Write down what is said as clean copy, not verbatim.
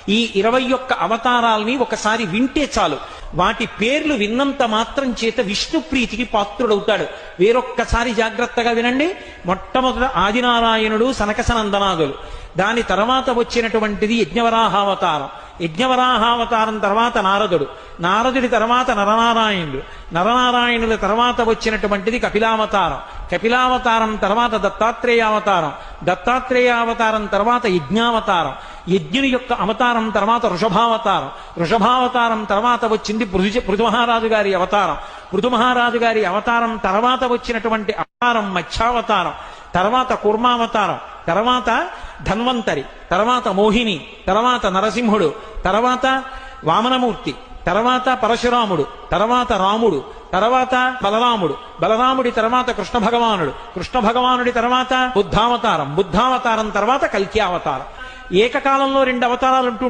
ఈ 21 అవతారాల్ని ఒకసారి వింటే చాలు, వాటి పేర్లు విన్నంత మాత్రం చేత విష్ణు ప్రీతికి పాత్రుడవుతాడు. వేరొక్కసారి జాగ్రత్తగా వినండి. మొట్టమొదట ఆదినారాయణుడు, సనకసనందనాదులు. దాని తర్వాత వచ్చినటువంటిది యజ్ఞవరాహావతారం. యజ్ఞవరాహావతారం తర్వాత నారదుడు. నారదుడి తర్వాత నరనారాయణుడు. నరనారాయణుల తర్వాత వచ్చినటువంటిది కపిలావతారం. కపిలావతారం తర్వాత దత్తాత్రేయావతారం. దత్తాత్రేయావతారం తర్వాత యజ్ఞావతారం. యజ్ఞుని యొక్క అవతారం తర్వాత వృషభావతారం. వృషభావతారం తర్వాత వచ్చింది పృథుమహారాజు గారి అవతారం. పృథుమహారాజు గారి అవతారం తర్వాత వచ్చినటువంటి అవతారం మత్స్యావతారం. తర్వాత కూర్మావతారం. తర్వాత ధన్వంతరి. తర్వాత మోహిని. తర్వాత నరసింహుడు. తర్వాత వామనమూర్తి. తర్వాత పరశురాముడు. తర్వాత రాముడు. తర్వాత బలరాముడు. బలరాముడి తర్వాత కృష్ణ భగవానుడు. కృష్ణ భగవానుడి తర్వాత బుద్ధావతారం. బుద్ధావతారం తర్వాత కల్కి అవతారం. ఏకకాలంలో 2 అవతారాలు ఉంటూ